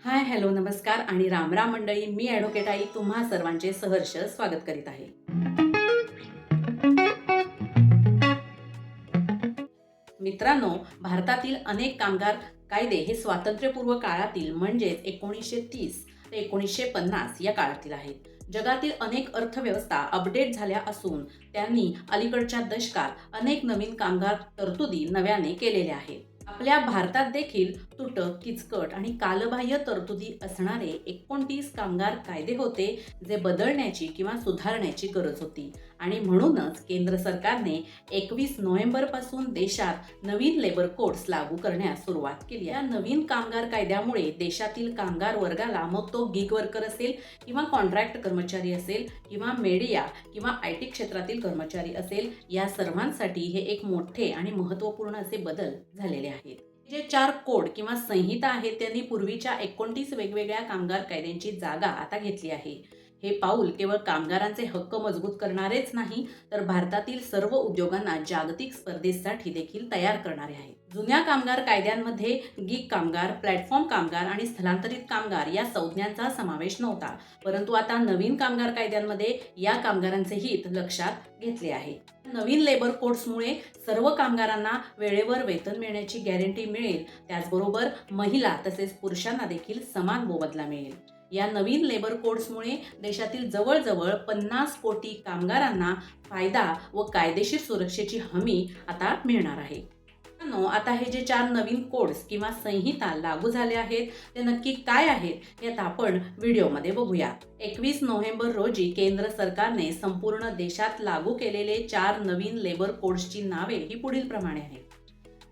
हाय, hello, नमस्कार आणि राम मंडळी. मी ॲडव्होकेट आई तुम्हा सर्वांचे सहर्ष स्वागत करीत आहे. मित्रांनो, भारतातील अनेक कामगार कायदे हे स्वातंत्र्यपूर्व काळातील म्हणजेच 1930 ते 1950 या काळातील आहेत. जगातील अनेक अर्थव्यवस्था अपडेट झाल्या असून त्यांनी अलीकडच्या दशकात अनेक नवीन कामगार तरतुदी नव्याने केलेल्या आहेत. आपल्या भारतात देखील तुटक, किचकट आणि कालबाह्य तरतुदी असणारे 29 कामगार कायदे होते, जे बदलण्याची किंवा सुधारण्याची गरज होती. आणि म्हणूनच केंद्र सरकारने 21 नोव्हेंबरपासून देशात नवीन लेबर कोड्स लागू करण्यास सुरुवात केली. या नवीन कामगार कायद्यामुळे देशातील कामगार वर्गाला, मग तो गिग वर्कर असेल किंवा कॉन्ट्रॅक्ट कर्मचारी असेल किंवा मीडिया किंवा IT क्षेत्रातील कर्मचारी असेल, या सर्वांसाठी हे एक मोठे आणि महत्त्वपूर्ण असे बदल झालेले आहेत. जे 4 कोड किंवा संहिता आहेत त्यांनी पूर्वीच्या 29 वेगवेगळ्या कामगार कायद्यांची जागा आता घेतली आहे. हे पाऊल केवळ कामगारांचे हक्क मजबूत करणारेच नाही, तर भारतातील सर्व उद्योगांना जागतिक स्पर्धेसाठी देखील तयार करणारे आहे. जुन्या कामगार कायद्यांमध्ये गिग कामगार, प्लॅटफॉर्म कामगार आणि स्थलांतरित कामगार या संज्ञांचा समावेश नव्हता, परंतु आता नवीन कामगार कायद्यांमध्ये या कामगारांचे हित लक्षात घेतले आहे. नवीन लेबर कोड्समुळे सर्व कामगारांना वेळेवर वेतन मिळण्याची गॅरंटी मिळेल, त्याचबरोबर महिला तसेच पुरुषांना देखील समान मोबदला मिळेल. या नवीन लेबर कोड्समुळे देशातील जवळजवळ 50 कोटी कामगारांना फायदा व कायदेशीर सुरक्षेची हमी आता मिळणार आहे. आता हे जे 4 नवीन कोड्स किंवा संहिता लागू झाले आहेत ते नक्की काय आहेत हे आता आपण व्हिडिओमध्ये बघूया. 21 नोव्हेंबर रोजी केंद्र सरकारने संपूर्ण देशात लागू केलेले 4 नवीन लेबर कोड्सची नावे ही पुढील प्रमाणे आहेत.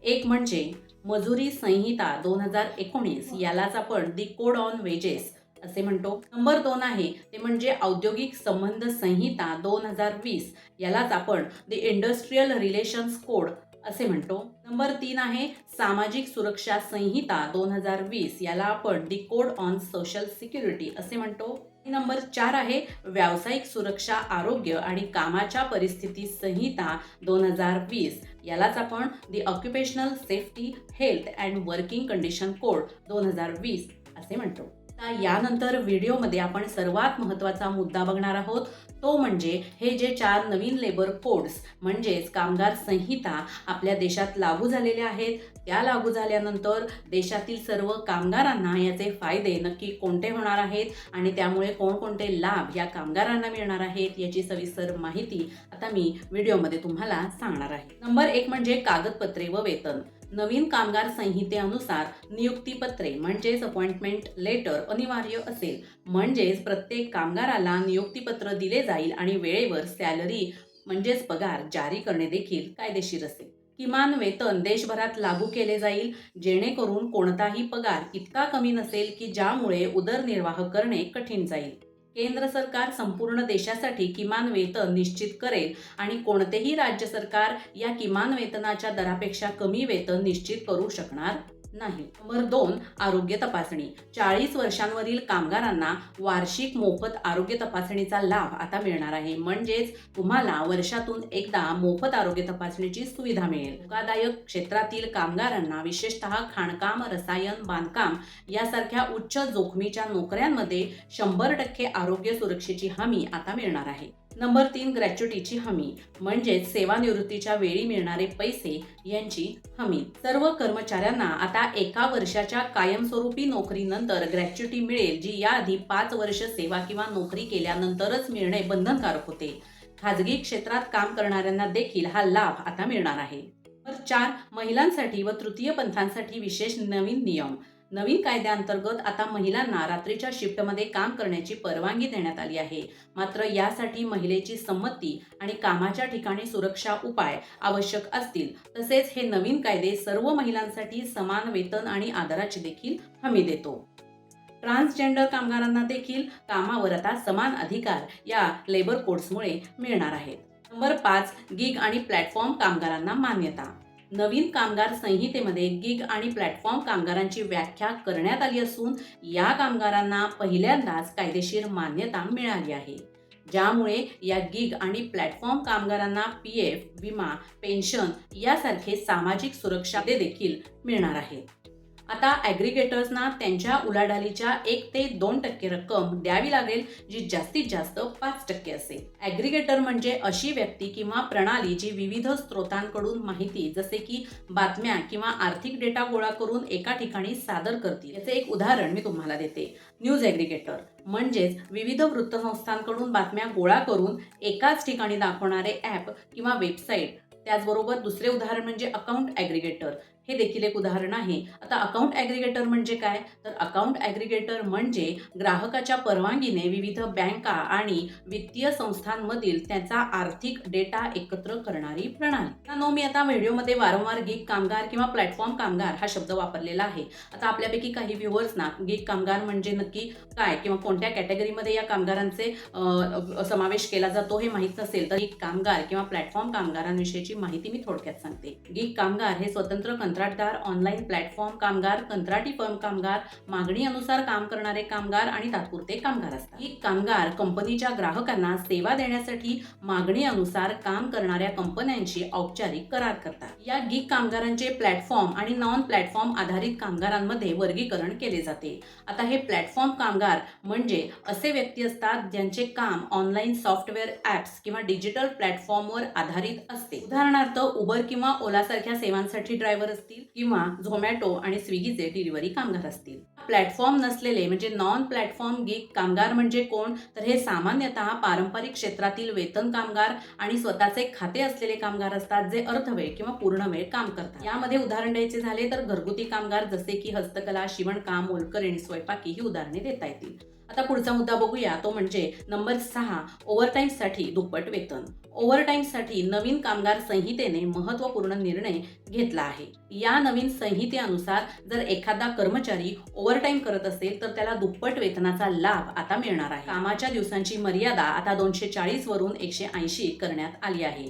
एक म्हणजे मजुरी संहिता 2019, यालाच आपण दी कोड ऑन वेजेस असे म्हणतो. नंबर 2 आहे ते म्हणजे औद्योगिक संबंध संहिता 2020, यालाच आपण द इंडस्ट्रियल रिलेशन्स कोड असे म्हणतो. नंबर 3 आहे सामाजिक सुरक्षा संहिता 2020, याला आपण the code on social security असे म्हणतो. नंबर 4 आहे व्यावसायिक सुरक्षा, आरोग्य आणि कामाच्या परिस्थिती संहिता 2020, यालाच आपण the occupational safety, health and working condition code 2020 असे म्हणतो. यानंतर व्हिडिओमध्ये आपण सर्वात महत्त्वाचा मुद्दा बघणार आहोत, तो म्हणजे हे जे 4 नवीन लेबर कोड्स म्हणजेच कामगार संहिता आपल्या देशात लागू झालेल्या आहेत, त्या लागू झाल्यानंतर देशातील सर्व कामगारांना याचे फायदे नक्की कोणते होणार आहेत आणि त्यामुळे कोणकोणते लाभ या कामगारांना मिळणार आहेत याची सविस्तर माहिती आता मी व्हिडिओमध्ये तुम्हाला सांगणार आहे. नंबर 1 म्हणजे कागदपत्रे व वेतन. नवीन कामगार संहितेनुसार नियुक्तीपत्रे म्हणजेच अपॉइंटमेंट लेटर अनिवार्य असेल, म्हणजेच प्रत्येक कामगाराला नियुक्तीपत्र दिले जाईल आणि वेळेवर सॅलरी म्हणजेच पगार जारी करणे देखील कायदेशीर असेल. किमान वेतन देशभरात लागू केले जाईल, जेणेकरून कोणताही पगार इतका कमी नसेल की ज्यामुळे उदरनिर्वाह करणे कठीण जाईल. केंद्र सरकार संपूर्ण देशासाठी किमान वेतन निश्चित करेल आणि कोणतेही राज्य सरकार या किमान वेतनाच्या दरापेक्षा कमी वेतन निश्चित करू शकणार नाही. नंबर 2, आरोग्य तपासणी. 40 वर्षांवरील कामगारांना वार्षिक मोफत आरोग्य तपासणीचा लाभ आता मिळणार आहे, म्हणजेच तुम्हाला वर्षातून एकदा मोफत आरोग्य तपासणीची सुविधा मिळेल. धोकादायक क्षेत्रातील कामगारांना, विशेषतः खाणकाम, रसायन, बांधकाम यासारख्या उच्च जोखमीच्या नोकऱ्यांमध्ये 100% आरोग्य सुरक्षेची हमी आता मिळणार आहे. नंबर 3, ग्रॅच्युटीची हमी म्हणजेच सेवानिवृत्तीच्या वेळी मिळणारे पैसे यांची हमी. सर्व कर्मचाऱ्यांना आता 1 वर्षाच्या कायमस्वरूपी नोकरीनंतर ग्रॅच्युटी मिळेल, जी याआधी 5 वर्ष सेवा किंवा नोकरी केल्यानंतरच मिळणे बंधनकारक होते. खाजगी क्षेत्रात काम करणाऱ्यांना देखील हा लाभ आता मिळणार आहे. नंबर 4, महिलांसाठी व तृतीय पंथांसाठी विशेष नवीन नियम. नवीन कायद्याअंतर्गत आता महिलांना रात्रीच्या शिफ्टमध्ये काम करण्याची परवानगी देण्यात आली आहे. मात्र यासाठी महिलेची संमती आणि कामाच्या ठिकाणी सुरक्षा उपाय आवश्यक असतील. तसेच हे नवीन कायदे सर्व महिलांसाठी समान वेतन आणि आदराची देखील हमी देतो. ट्रान्सजेंडर कामगारांना देखील कामावर आता समान अधिकार या लेबर कोड्समुळे मिळणार आहेत. नंबर 5, गिग आणि प्लॅटफॉर्म कामगारांना मान्यता. नवीन कामगार संहितेमध्ये गिग आणि प्लॅटफॉर्म कामगारांची व्याख्या करण्यात आली असून या कामगारांना पहिल्यांदाच कायदेशीर मान्यता मिळाली आहे, ज्यामुळे या गिग आणि प्लॅटफॉर्म कामगारांना PF, विमा, पेन्शन यासारखे सामाजिक सुरक्षा देखील मिळणार आहेत. आता ॲग्रिगेटर्सना त्यांच्या उलाढालीच्या 1 ते 2% रक्कम द्यावी लागेल, जी जास्तीत जास्त 5% असेल. ॲग्रिगेटर म्हणजे अशी व्यक्ती किंवा प्रणाली जी विविध स्रोतांकडून माहिती जसे की बातम्या किंवा आर्थिक डेटा गोळा करून एका ठिकाणी सादर करतील. याचे एक उदाहरण मी तुम्हाला देते. न्यूज ॲग्रिगेटर म्हणजेच विविध वृत्तसंस्थांकडून बातम्या गोळा करून एकाच ठिकाणी दाखवणारे ॲप किंवा वेबसाईट. त्याचबरोबर दुसरे उदाहरण म्हणजे अकाउंट ॲग्रिगेटर. हे देखील एक उदाहरण आहे. आता अकाउंट ॲग्रिगेटर म्हणजे काय? तर अकाउंट ॲग्रिगेटर म्हणजे ग्राहकाच्या परवानगीने विविध बँका आणि वित्तीय संस्थांमधील त्याचा आर्थिक डेटा एकत्र करणारी प्रणाली. मित्रांनो, मी आता व्हिडिओमध्ये वारंवार गिग कामगार किंवा प्लॅटफॉर्म कामगार हा शब्द वापरलेला आहे. आता आपल्यापैकी काही व्ह्युअर्सना गिग कामगार म्हणजे नक्की काय किंवा कोणत्या कॅटेगरीमध्ये या कामगारांचे समावेश केला जातो हे माहीत नसेल तर गिग कामगार किंवा प्लॅटफॉर्म कामगारांविषयीची माहिती मी थोडक्यात सांगते. गिग कामगार हे स्वतंत्र कंत्राटदार, ऑनलाईन प्लॅटफॉर्म कामगार, कंत्राटी फर्म कामगार, मागणीनुसार काम करणारे कामगार आणि तात्पुरते कामगार असतात. गिग कामगार कंपनीच्या ग्राहकांना सेवा देण्यासाठी मागणीनुसार काम करणाऱ्या कंपन्यांशी औपचारिक करार करतात. या गिग कामगारांचे प्लॅटफॉर्म आणि नॉन प्लॅटफॉर्म आधारित कामगारांमध्ये वर्गीकरण केले जाते. आता हे प्लॅटफॉर्म कामगार म्हणजे असे व्यक्ती असतात ज्यांचे काम ऑनलाईन सॉफ्टवेअर ॲप्स किंवा डिजिटल प्लॅटफॉर्मवर आधारित असते. उदाहरणार्थ उबर किंवा ओला सारख्या सेवांसाठी ड्रायव्हर असतील किंवा झोमॅटो आणि स्विगीचे डिलिव्हरी कामगार असतील. प्लॅटफॉर्म नसलेले म्हणजे नॉन प्लॅटफॉर्म गिग कामगार म्हणजे कोण? तर हे सामान्यतः पारंपरिक क्षेत्रातील वेतन कामगार आणि स्वतःचे खाते असलेले कामगार असतात जे अर्धवेळ किंवा पूर्ण वेळ काम करतात. यामध्ये उदाहरण द्यायचे झाले तर घरगुती कामगार जसे की हस्तकला, शिवणकाम, मोलकरीण, स्वयंपाकी ही उदाहरणे देता येतील. आता पुढचा मुद्दा बघूया, तो म्हणजे नंबर 6, ओव्हरटाईमसाठी दुप्पट वेतन. ओव्हरटाईमसाठी नवीन कामगार संहितेने महत्त्वपूर्ण निर्णय घेतला आहे. या नवीन संहितेनुसार जर एखादा कर्मचारी ओव्हरटाईम करत असेल तर त्याला दुप्पट वेतनाचा लाभ आता मिळणार आहे. कामाच्या दिवसांची मर्यादा आता 240 वरून 180 करण्यात आली आहे.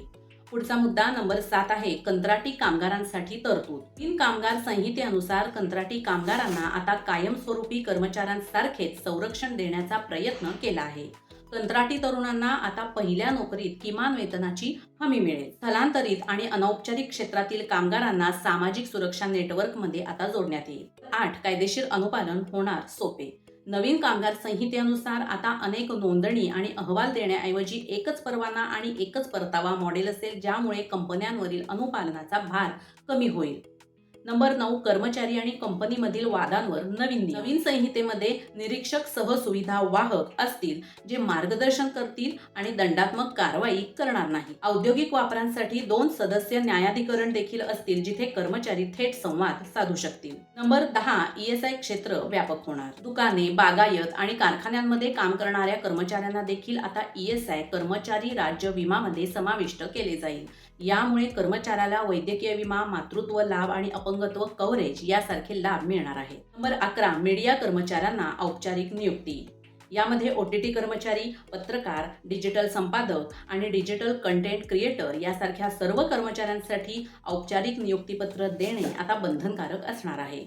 पुढचा मुद्दा नंबर 7 आहे कंत्राटी कामगारांसाठी तरतूद. नवीन कामगार संहितेनुसार कंत्राटी कामगारांना आता कायमस्वरूपी कर्मचाऱ्यांसारखेच संरक्षण देण्याचा प्रयत्न केला आहे. कंत्राटी तरुणांना आता पहिल्या नोकरीत किमान वेतनाची हमी मिळेल. स्थलांतरित आणि अनौपचारिक क्षेत्रातील कामगारांना सामाजिक सुरक्षा नेटवर्कमध्ये आता जोडण्यात येईल. 8 कायदेशीर अनुपालन होणार सोपे. नवीन कामगार संहितेनुसार आता अनेक नोंदणी आणि अहवाल देण्याऐवजी एकच परवाना आणि एकच परतावा मॉडेल असेल, ज्यामुळे कंपन्यांवरील अनुपालनाचा भार कमी होईल. नंबर 9 कर्मचारी आणि कंपनीमधील वादांवर नवीन संहितेमध्ये निरीक्षक सहसुविधा वाहक असतील जे मार्गदर्शन करतील आणि दंडात्मक कारवाई करणार नाही. औद्योगिक वापरांसाठी 2 सदस्य न्यायाधिकरण देखील असतील जिथे कर्मचारी थेट संवाद साधू शकतील. नंबर 10 ESI क्षेत्र व्यापक होणार. दुकाने, बागायत आणि कारखान्यांमध्ये काम करणाऱ्या कर्मचाऱ्यांना देखील आता ESI कर्मचारी राज्य विमामध्ये समाविष्ट केले जाईल. यामुळे कर्मचाऱ्याला वैद्यकीय विमा, मातृत्व लाभ आणि अपंगत्व कव्हरेज यासारखे लाभ मिळणार आहेत. नंबर 11 मीडिया कर्मचाऱ्यांना औपचारिक नियुक्ती. यामध्ये OTT कर्मचारी, पत्रकार, डिजिटल संपादक आणि डिजिटल कंटेंट क्रिएटर यासारख्या सर्व कर्मचाऱ्यांसाठी औपचारिक नियुक्तीपत्र देणे आता बंधनकारक असणार आहे.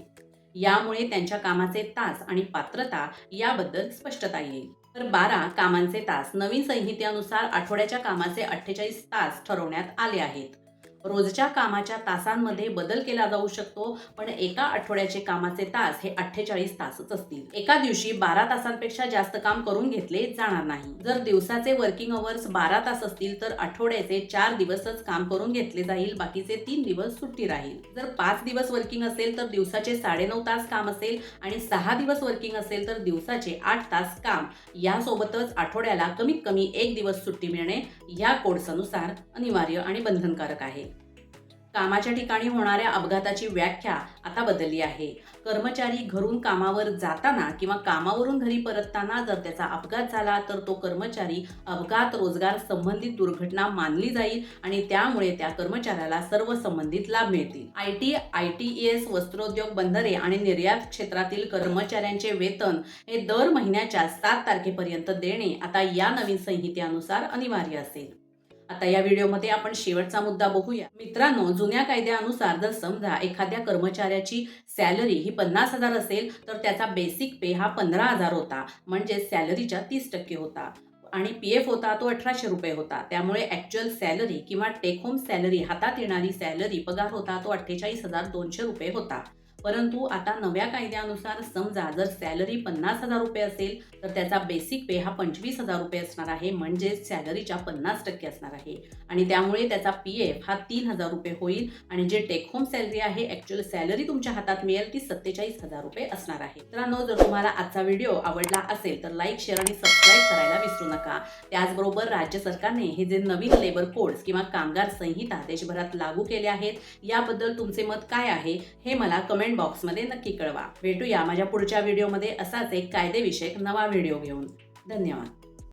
यामुळे त्यांच्या कामाचे तास आणि पात्रता याबद्दल स्पष्टता येईल. तर 12 कामांचे तास. नवीन संहितेनुसार आठवड्याच्या कामाचे 48 तास ठरवण्यात आले आहेत. रोजच्या कामाच्या तासांमध्ये बदल केला जाऊ शकतो, पण एका आठवड्याचे कामाचे तास हे 48 तासच असतील. एका दिवशी 12 तासांपेक्षा जास्त काम करून घेतले जाणार नाही. जर दिवसाचे वर्किंग अवर्स 12 तास असतील तर आठवड्याचे 4 दिवसच काम करून घेतले जाईल, बाकीचे 3 दिवस सुट्टी राहील. जर 5 दिवस वर्किंग असेल तर दिवसाचे 9.5 तास काम असेल आणि 6 दिवस वर्किंग असेल तर दिवसाचे 8 तास काम. यासोबतच आठवड्याला कमीत कमी 1 दिवस सुट्टी मिळणे या कोड्सनुसार अनिवार्य आणि बंधनकारक आहे. कामाच्या ठिकाणी होणाऱ्या अपघाताची व्याख्या आता बदलली आहे. कर्मचारी घरून कामावर जाताना किंवा कामावरून घरी परतताना जर त्याचा अपघात झाला तर तो कर्मचारी अपघात रोजगार संबंधित दुर्घटना मानली जाईल आणि त्यामुळे त्या कर्मचाऱ्याला सर्व संबंधित लाभ मिळतील. IT, ITES, वस्त्रोद्योग, बंदरे आणि निर्यात क्षेत्रातील कर्मचाऱ्यांचे वेतन हे दर महिन्याच्या 7 तारखेपर्यंत देणे आता या नवीन संहितेनुसार अनिवार्य असेल. आता या व्हिडिओमध्ये आपण शेवटचा मुद्दा बघूया. मित्रांनो, जुन्या कायद्यानुसार जर समजा एखाद्या कर्मचाऱ्याची सॅलरी ही 50,000 असेल तर त्याचा बेसिक पे हा 15,000 होता, म्हणजे सॅलरीच्या 30% होता आणि PF होता तो 1,800 रुपये होता. त्यामुळे ॲक्च्युअल सॅलरी किंवा टेक होम सॅलरी, हातात येणारी सॅलरी पगार होता तो 48,200 रुपये होता. परंतु आता नव्या कायद्यानुसार समजा जर सॅलरी 50,000 रुपये असेल तर त्याचा बेसिक पे हा 25,000 रुपये असणार आहे, म्हणजेच सॅलरीच्या 50% असणार आहे आणि त्यामुळे त्याचा PF हा 3,000 रुपये होईल आणि जे टेक होम सॅलरी आहे, ॲक्च्युअल सॅलरी तुमच्या हातात मिळेल ती 47,000 रुपये असणार आहे. मित्रांनो, जर तुम्हाला आजचा व्हिडिओ आवडला असेल तर लाईक, शेअर आणि सबस्क्राईब करायला विसरू नका. त्याचबरोबर राज्य सरकारने हे जे नवीन लेबर कोड्स किंवा कामगार संहिता देशभरात लागू केले आहेत, याबद्दल तुमचे मत काय आहे हे मला कमेंट बॉक्समध्ये नक्की कळवा. भेटूया माझ्या पुढच्या व्हिडिओमध्ये असाच एक कायदेविषयक नवा व्हिडिओ घेऊन. धन्यवाद.